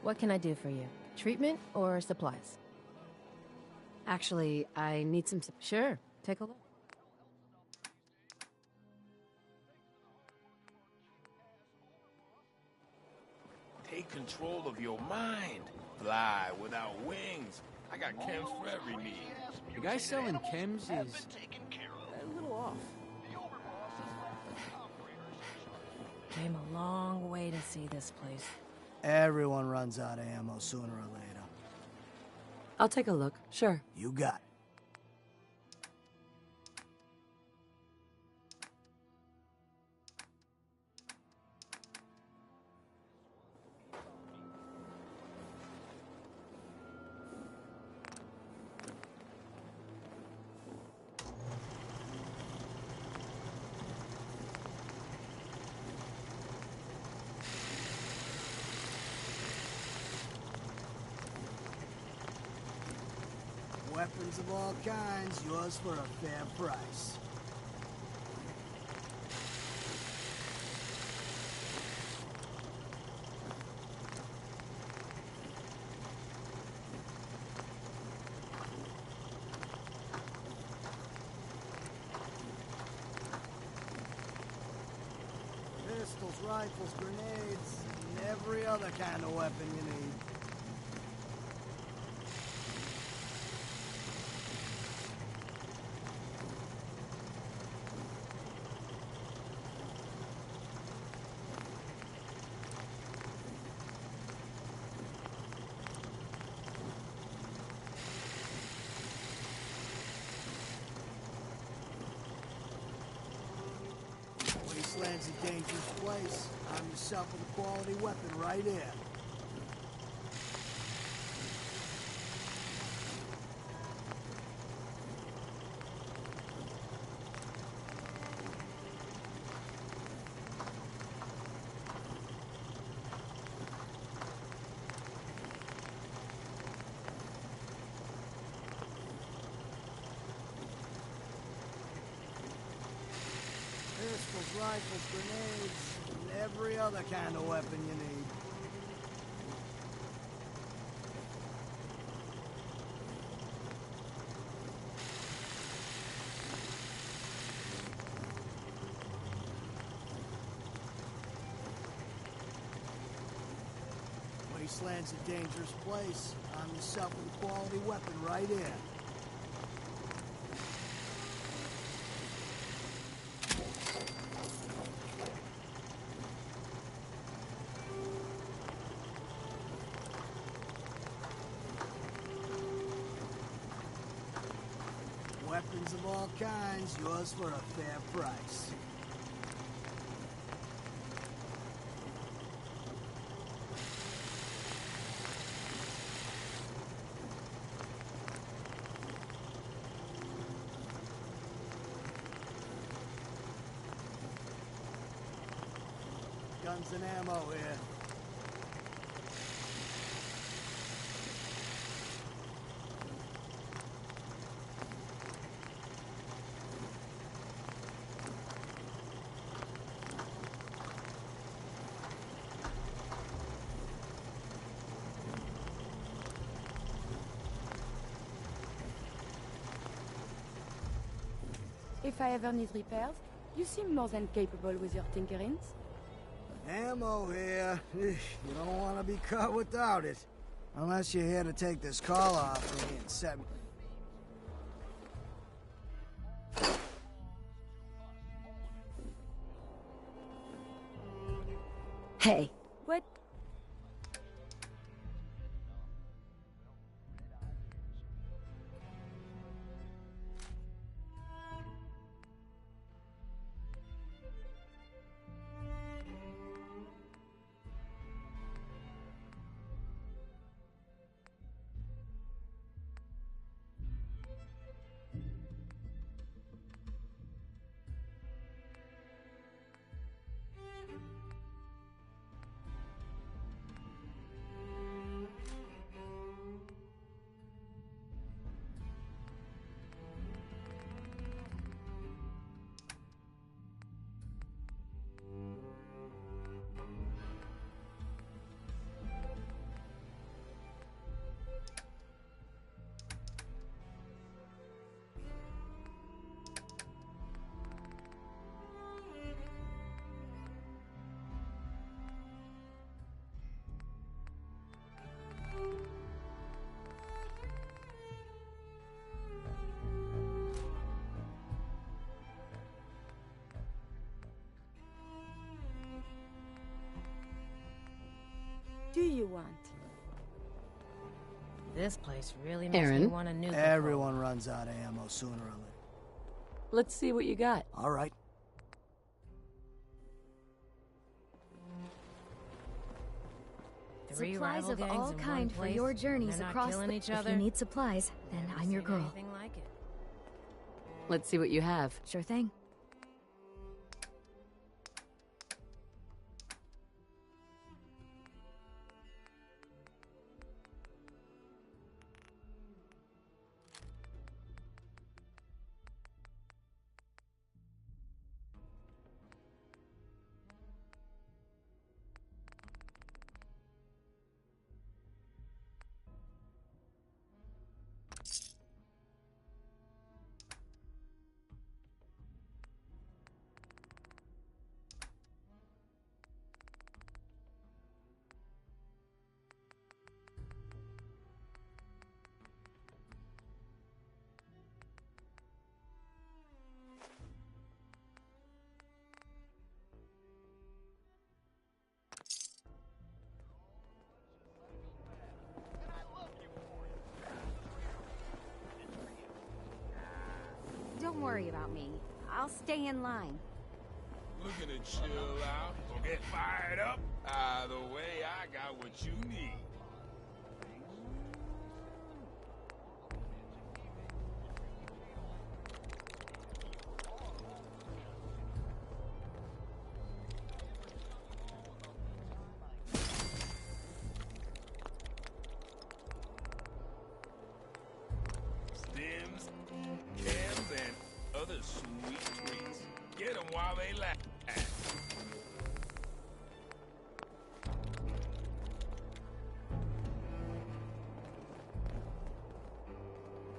I: What can I do for you? Treatment or supplies?
A: Actually, I need some...
I: Sure, take a look.
S: Take control of your mind. Fly without wings. I got chems for every need.
Q: The guy selling chems is a little off.
I: Came a long way to see this place.
N: Everyone runs out of ammo sooner or later.
A: I'll take a look, sure.
N: You got it. Weapons of all kinds, yours for a fair price. Pistols, rifles, grenades, and every other kind of weapon you need. Wasteland's a dangerous place. Arm yourself with a quality weapon right here. Pistols, rifles, grenades, and every other kind of weapon you need. Wasteland's a dangerous place. Arm yourself with a quality weapon right here. Weapons of all kinds, yours for a fair price. Guns and ammo here.
E: If I ever need repairs, you seem more than capable with your tinkerings.
N: Ammo here. You don't want to be caught without it. Unless you're here to take this collar off me and set me...
P: Hey.
E: What? Do you want?
I: This place really makes me
A: Aaron?
I: want a new.
N: Everyone runs out of ammo sooner or later.
A: Let's see what you got.
N: All right.
I: Three
P: Supplies
I: rival
P: of
I: gangs
P: all
I: in one
P: kind for
I: place,
P: your
I: and
P: journeys
I: they're not
P: across
I: killing
P: the...
I: each
P: If
I: other.
P: you need supplies, then I'm your
I: Never seen
P: girl.
I: anything like it.
A: Let's see what you have.
P: Sure thing.
R: Don't worry about me. I'll stay in line.
S: Looking to chill out or get fired up? Either way, I got what you need. Stems, cams, and other sweet treats. Get them while they last.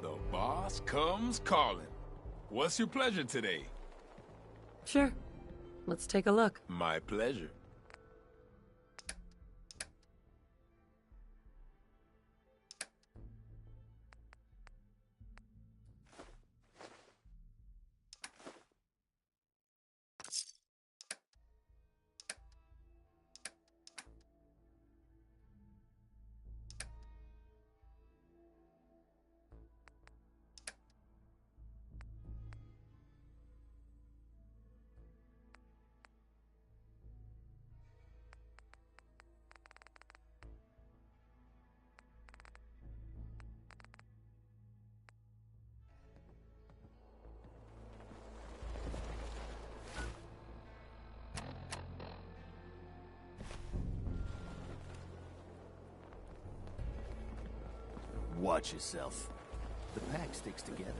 S: The boss comes calling. What's your pleasure today?
A: Sure. Let's take a look.
S: My pleasure.
O: Watch yourself. The pack sticks together.